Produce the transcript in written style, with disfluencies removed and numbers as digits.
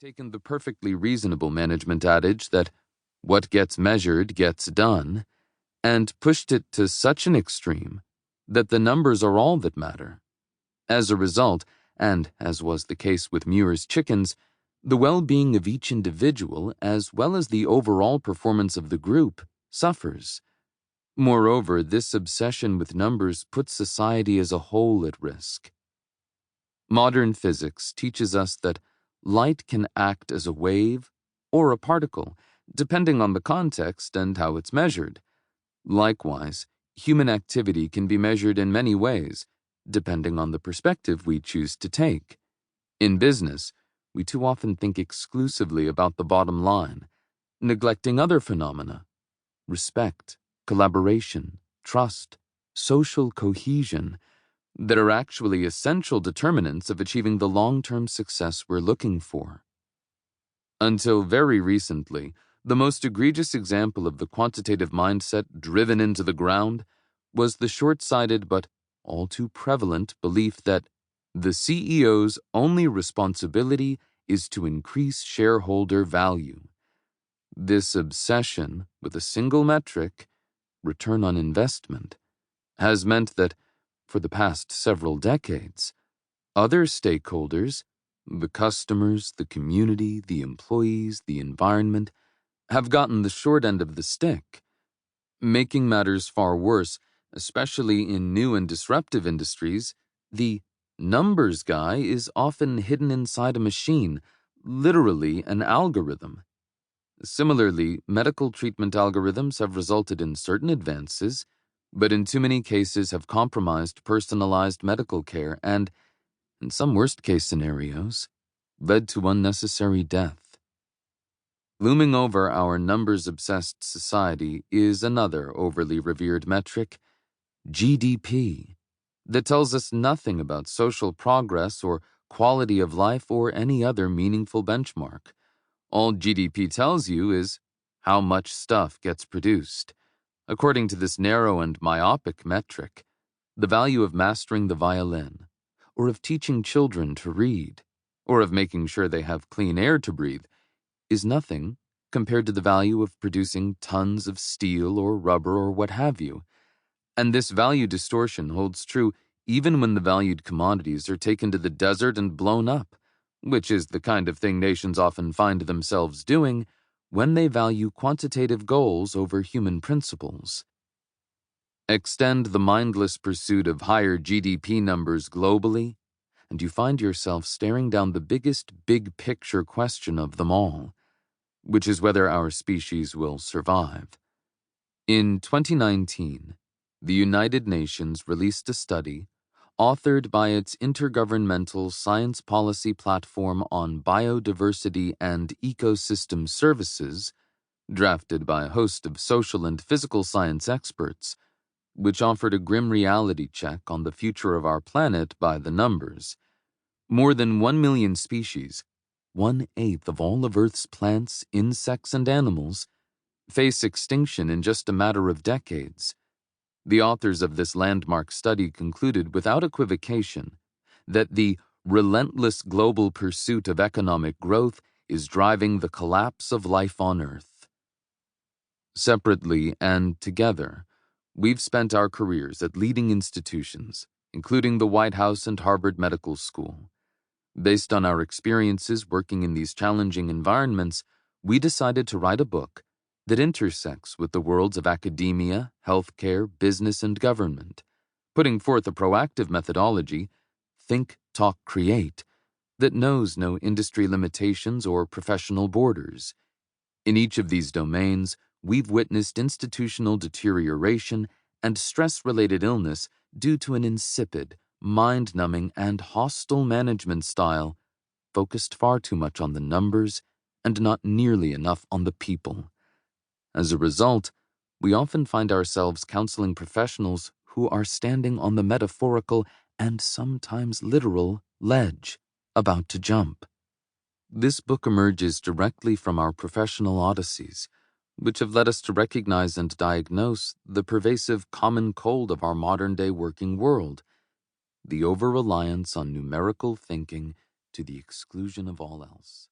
taken the perfectly reasonable management adage that what gets measured gets done, and pushed it to such an extreme that the numbers are all that matter. As a result, and as was the case with Muir's chickens, the well-being of each individual, as well as the overall performance of the group, suffers. Moreover, this obsession with numbers puts society as a whole at risk. Modern physics teaches us that light can act as a wave or a particle, depending on the context and how it's measured. Likewise, human activity can be measured in many ways, depending on the perspective we choose to take. In business, we too often think exclusively about the bottom line, neglecting other phenomena: respect, collaboration, trust, social cohesion, that are actually essential determinants of achieving the long-term success we're looking for. Until very recently, the most egregious example of the quantitative mindset driven into the ground was the short-sighted but all too prevalent belief that the CEO's only responsibility is to increase shareholder value. This obsession with a single metric, return on investment, has meant that, for the past several decades, other stakeholders, the customers, the community, the employees, the environment, have gotten the short end of the stick. Making matters far worse, especially in new and disruptive industries, the numbers guy is often hidden inside a machine, literally an algorithm. Similarly, medical treatment algorithms have resulted in certain advances, but in too many cases have compromised personalized medical care and, in some worst-case scenarios, led to unnecessary death. Looming over our numbers-obsessed society is another overly revered metric, GDP, that tells us nothing about social progress or quality of life or any other meaningful benchmark. All GDP tells you is how much stuff gets produced. According to this narrow and myopic metric, the value of mastering the violin, or of teaching children to read, or of making sure they have clean air to breathe, is nothing compared to the value of producing tons of steel or rubber or what have you. And this value distortion holds true even when the valued commodities are taken to the desert and blown up, which is the kind of thing nations often find themselves doing when they value quantitative goals over human principles. Extend the mindless pursuit of higher GDP numbers globally, and you find yourself staring down the biggest big-picture question of them all, which is whether our species will survive. In 2019, the United Nations released a study authored by its Intergovernmental Science Policy Platform on Biodiversity and Ecosystem Services, drafted by a host of social and physical science experts, which offered a grim reality check on the future of our planet by the numbers. More than 1 million species, 1/8 of all of Earth's plants, insects, and animals, face extinction in just a matter of decades. The authors of this landmark study concluded without equivocation that the relentless global pursuit of economic growth is driving the collapse of life on Earth. Separately and together, we've spent our careers at leading institutions, including the White House and Harvard Medical School. Based on our experiences working in these challenging environments, we decided to write a book that intersects with the worlds of academia, healthcare, business, and government, putting forth a proactive methodology, think, talk, create, that knows no industry limitations or professional borders. In each of these domains, we've witnessed institutional deterioration and stress-related illness due to an insipid, mind-numbing, and hostile management style focused far too much on the numbers and not nearly enough on the people. As a result, we often find ourselves counseling professionals who are standing on the metaphorical and sometimes literal ledge, about to jump. This book emerges directly from our professional odysseys, which have led us to recognize and diagnose the pervasive common cold of our modern-day working world, the over-reliance on numerical thinking to the exclusion of all else.